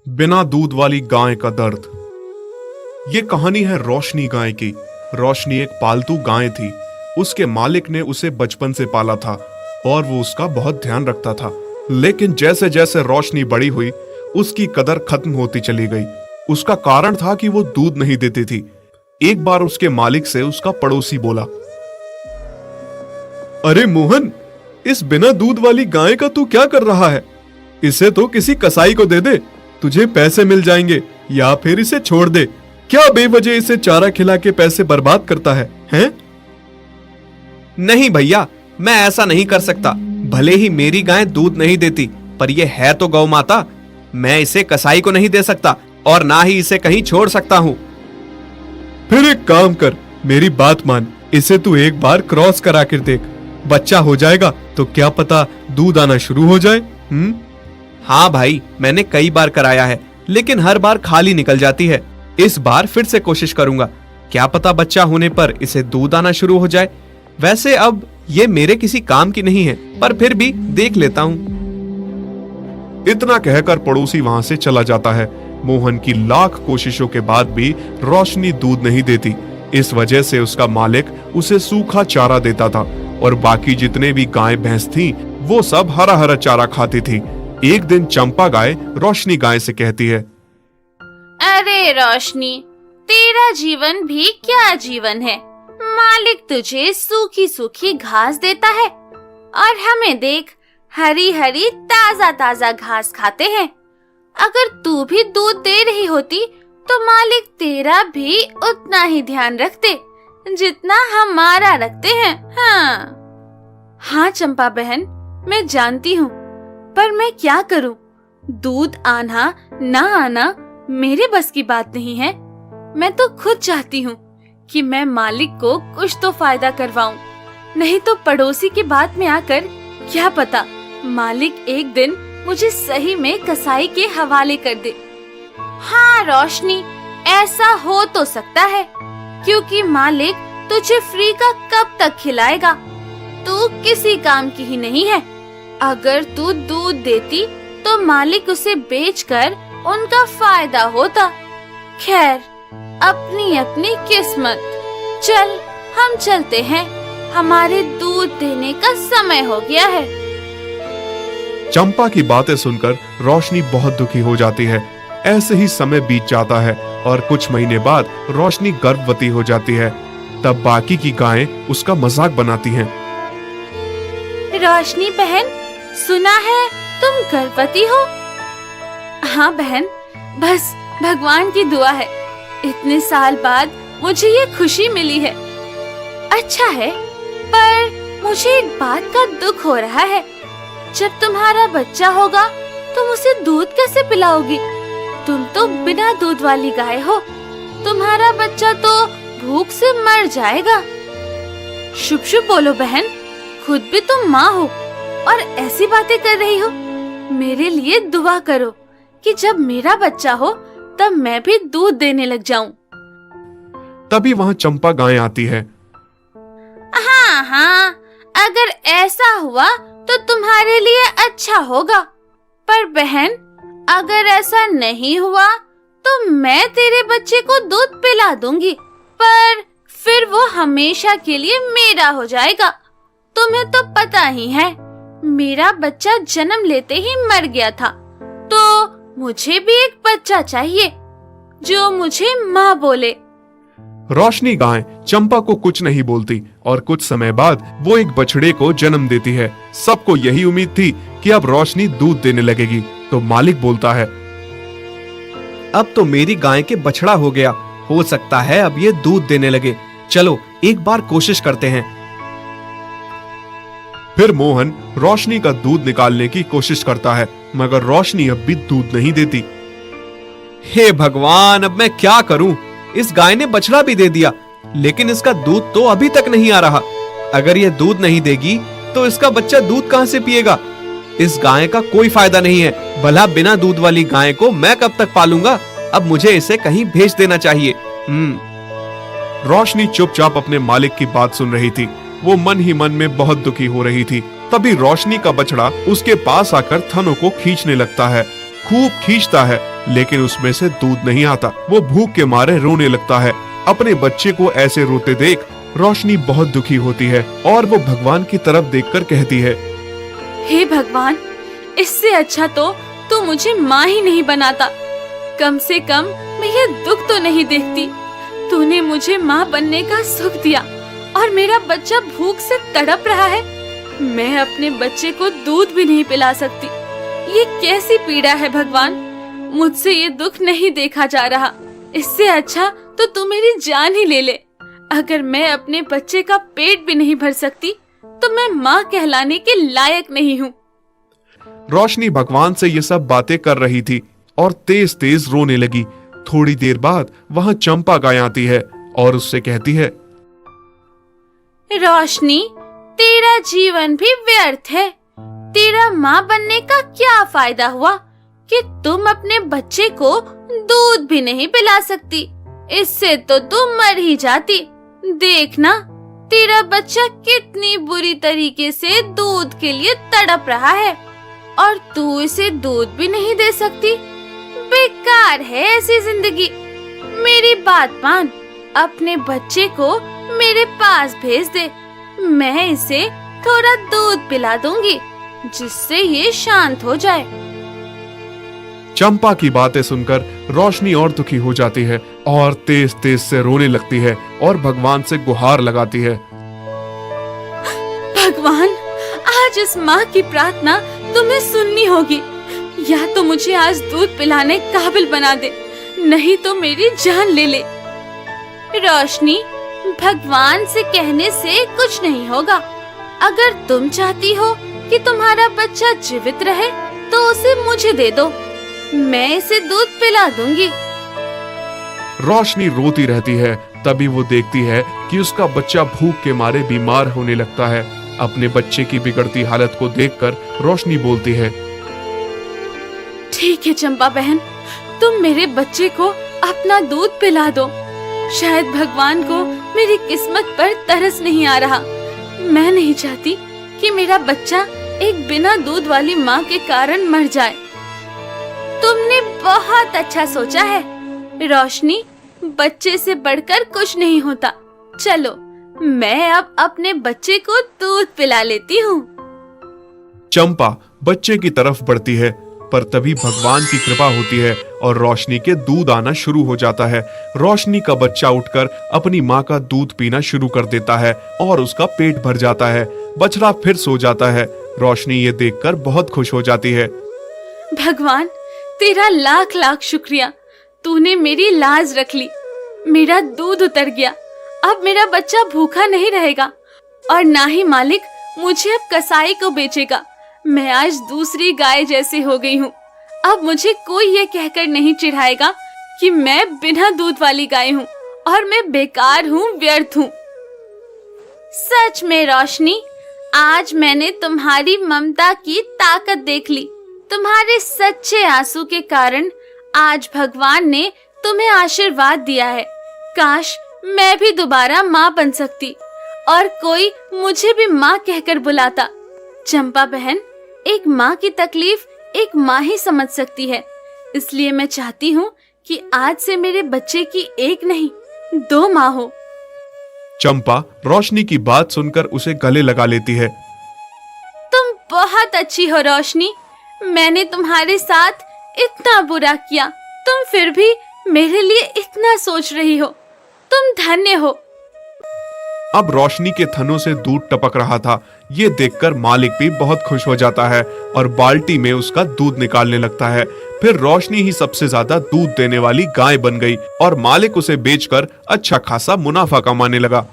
बिना दूध वाली गाय का दर्द। ये कहानी है रोशनी गाय की। रोशनी एक पालतू गाय थी। उसके मालिक ने उसे बचपन से पाला था और वो उसका बहुत ध्यान रखता था। लेकिन जैसे जैसे रोशनी बड़ी हुई, उसकी कदर खत्म होती चली गई। उसका कारण था कि वो दूध नहीं देती थी। एक बार उसके मालिक से उसका पड़ोसी बोला, अरे मोहन, इस बिना दूध वाली गाय का तू क्या कर रहा है? इसे तो किसी कसाई को दे दे, तुझे पैसे मिल जाएंगे, या फिर इसे छोड़ दे। क्या बेवजह इसे चारा खिला के पैसे बर्बाद करता है, हैं? नहीं भैया, मैं ऐसा नहीं कर सकता। भले ही मेरी गाय दूध नहीं देती, पर यह है तो गौ माता। मैं इसे कसाई को नहीं दे सकता और ना ही इसे कहीं छोड़ सकता हूँ। फिर एक काम कर, मेरी बात मान, इसे तू एक बार क्रॉस करा कर देख। बच्चा हो जाएगा तो क्या पता दूध आना शुरू हो जाए। हाँ भाई, मैंने कई बार कराया है, लेकिन हर बार खाली निकल जाती है। इस बार फिर से कोशिश करूंगा, क्या पता बच्चा होने पर इसे दूध आना शुरू हो जाए। वैसे अब ये मेरे किसी काम की नहीं है, पर फिर भी देख लेता हूँ। इतना कहकर पड़ोसी वहां से चला जाता है। मोहन की लाख कोशिशों के बाद भी रोशनी दूध नहीं देती। इस वजह से उसका मालिक उसे सूखा चारा देता था और बाकी जितने भी गाय भैंस थी वो सब हरा हरा चारा खाती थी। एक दिन चंपा गाय रोशनी गाय से कहती है, अरे रोशनी, तेरा जीवन भी क्या जीवन है। मालिक तुझे सूखी सूखी घास देता है और हमें देख, हरी हरी ताजा ताजा घास खाते हैं। अगर तू भी दूध दे रही होती तो मालिक तेरा भी उतना ही ध्यान रखते जितना हमारा रखते हैं। हाँ चंपा बहन, मैं जानती हूँ, पर मैं क्या करूँ? दूध आना ना आना मेरे बस की बात नहीं है। मैं तो खुद चाहती हूँ कि मैं मालिक को कुछ तो फायदा करवाऊं, नहीं तो पड़ोसी की बात में आकर क्या पता मालिक एक दिन मुझे सही में कसाई के हवाले कर दे। हाँ रोशनी, ऐसा हो तो सकता है, क्योंकि मालिक तुझे फ्री का कब तक खिलाएगा? तू किसी काम की ही नहीं है। अगर तू दूध देती तो मालिक उसे बेचकर उनका फायदा होता। खैर, अपनी अपनी किस्मत। चल, हम चलते हैं, हमारे दूध देने का समय हो गया है। चंपा की बातें सुनकर रोशनी बहुत दुखी हो जाती है। ऐसे ही समय बीत जाता है और कुछ महीने बाद रोशनी गर्भवती हो जाती है। तब बाकी की गायें उसका मजाक बनाती हैं। रोशनी बहन, सुना है तुम गर्भवती हो? हाँ बहन, बस भगवान की दुआ है, इतने साल बाद मुझे ये खुशी मिली है। अच्छा है, पर मुझे एक बात का दुख हो रहा है। जब तुम्हारा बच्चा होगा तुम उसे दूध कैसे पिलाओगी? तुम तो बिना दूध वाली गाय हो, तुम्हारा बच्चा तो भूख से मर जाएगा। शुभ शुभ बोलो बहन, खुद भी तुम माँ हो और ऐसी बातें कर रही हो। मेरे लिए दुआ करो कि जब मेरा बच्चा हो तब मैं भी दूध देने लग जाऊं। तभी वहाँ चंपा गाय आती है। हाँ, अगर ऐसा हुआ तो तुम्हारे लिए अच्छा होगा, पर बहन अगर ऐसा नहीं हुआ तो मैं तेरे बच्चे को दूध पिला दूंगी, पर फिर वो हमेशा के लिए मेरा हो जाएगा। तुम्हें तो पता ही है, मेरा बच्चा जन्म लेते ही मर गया था, तो मुझे भी एक बच्चा चाहिए जो मुझे माँ बोले। रोशनी गाय चंपा को कुछ नहीं बोलती और कुछ समय बाद वो एक बछड़े को जन्म देती है। सबको यही उम्मीद थी कि अब रोशनी दूध देने लगेगी, तो मालिक बोलता है, अब तो मेरी गाय के बछड़ा हो गया, हो सकता है अब ये दूध देने लगे। चलो एक बार कोशिश करते हैं। फिर मोहन रोशनी का दूध निकालने की कोशिश करता है, मगर रोशनी अब भी दूध नहीं देती। हे भगवान, अब मैं क्या करूं? इस गाय ने बछड़ा भी दे दिया, लेकिन इसका दूध तो अभी तक नहीं आ रहा। अगर ये दूध नहीं देगी तो इसका बच्चा दूध कहां से पिएगा? इस गाय का कोई फायदा नहीं है। भला बिना दूध वाली गाय को मैं कब तक पालूंगा? अब मुझे इसे कहीं भेज देना चाहिए। रोशनी चुपचाप अपने मालिक की बात सुन रही थी। वो मन ही मन में बहुत दुखी हो रही थी। तभी रोशनी का बछड़ा उसके पास आकर थनों को खींचने लगता है। खूब खींचता है लेकिन उसमें से दूध नहीं आता। वो भूख के मारे रोने लगता है। अपने बच्चे को ऐसे रोते देख रोशनी बहुत दुखी होती है और वो भगवान की तरफ देखकर कहती है, हे भगवान, इससे अच्छा तो तू मुझे माँ ही नहीं बनाता। कम से कम मैं ये दुख तो नहीं देखती। तूने मुझे माँ बनने का सुख दिया और मेरा बच्चा भूख से तड़प रहा है। मैं अपने बच्चे को दूध भी नहीं पिला सकती। ये कैसी पीड़ा है भगवान, मुझसे ये दुख नहीं देखा जा रहा। इससे अच्छा तो तू मेरी जान ही ले ले। अगर मैं अपने बच्चे का पेट भी नहीं भर सकती तो मैं माँ कहलाने के लायक नहीं हूँ। रोशनी भगवान से ये सब बातें कर रही थी और तेज तेज रोने लगी। थोड़ी देर बाद वहाँ चंपा गाय आती है और उससे कहती है, रोशनी, तेरा जीवन भी व्यर्थ है। तेरा माँ बनने का क्या फायदा हुआ कि तुम अपने बच्चे को दूध भी नहीं पिला सकती। इससे तो तुम मर ही जाती। देखना, तेरा बच्चा कितनी बुरी तरीके से दूध के लिए तड़प रहा है और तू इसे दूध भी नहीं दे सकती। बेकार है ऐसी जिंदगी। मेरी बात मान, अपने बच्चे को मेरे पास भेज दे। मैं इसे थोड़ा दूध पिला दूंगी जिससे ये शांत हो जाए। चंपा की बातें सुनकर रोशनी और दुखी हो जाती है और तेज तेज से रोने लगती है और भगवान से गुहार लगाती है। भगवान, आज इस माँ की प्रार्थना तुम्हें सुननी होगी। या तो मुझे आज दूध पिलाने काबिल बना दे, नहीं तो मेरी जान ले ले। रोशनी, भगवान से कहने से कुछ नहीं होगा। अगर तुम चाहती हो कि तुम्हारा बच्चा जीवित रहे तो उसे मुझे दे दो। मैं इसे दूध पिला दूंगी। रोशनी रोती रहती है। तभी वो देखती है कि उसका बच्चा भूख के मारे बीमार होने लगता है। अपने बच्चे की बिगड़ती हालत को देखकर रोशनी बोलती है, ठीक है चंपा बहन, तुम मेरे बच्चे को अपना दूध पिला दो। शायद भगवान को मेरी किस्मत पर तरस नहीं आ रहा। मैं नहीं चाहती कि मेरा बच्चा एक बिना दूध वाली माँ के कारण मर जाए। तुमने बहुत अच्छा सोचा है रोशनी। बच्चे से बढ़कर कुछ नहीं होता। चलो, मैं अब अपने बच्चे को दूध पिला लेती हूँ। चंपा बच्चे की तरफ बढ़ती है, पर तभी भगवान की कृपा होती है और रोशनी के दूध आना शुरू हो जाता है। रोशनी का बच्चा उठकर अपनी माँ का दूध पीना शुरू कर देता है और उसका पेट भर जाता है। बछड़ा फिर सो जाता है। रोशनी ये देखकर बहुत खुश हो जाती है। भगवान, तेरा लाख लाख शुक्रिया। तूने मेरी लाज रख ली। मेरा दूध उतर गया। अब मेरा बच्चा भूखा नहीं रहेगा और ना ही मालिक मुझे अब कसाई को बेचेगा। मैं आज दूसरी गाय जैसी हो गई हूँ। अब मुझे कोई ये कहकर नहीं चिढ़ाएगा कि मैं बिना दूध वाली गाय हूँ और मैं बेकार हूँ, व्यर्थ हूँ। सच में रोशनी, आज मैंने तुम्हारी ममता की ताकत देख ली। तुम्हारे सच्चे आंसू के कारण आज भगवान ने तुम्हें आशीर्वाद दिया है। काश मैं भी दोबारा माँ बन सकती और कोई मुझे भी माँ कहकर बुलाता। चंपा बहन, एक माँ की तकलीफ एक माँ ही समझ सकती है। इसलिए मैं चाहती हूँ कि आज से मेरे बच्चे की एक नहीं 2 माँ हो। चंपा रोशनी की बात सुनकर उसे गले लगा लेती है। तुम बहुत अच्छी हो रोशनी। मैंने तुम्हारे साथ इतना बुरा किया, तुम फिर भी मेरे लिए इतना सोच रही हो। तुम धन्य हो। अब रोशनी के थनों से दूध टपक रहा था। ये देखकर मालिक भी बहुत खुश हो जाता है और बाल्टी में उसका दूध निकालने लगता है। फिर रोशनी ही सबसे ज्यादा दूध देने वाली गाय बन गई और मालिक उसे बेचकर अच्छा खासा मुनाफा कमाने लगा।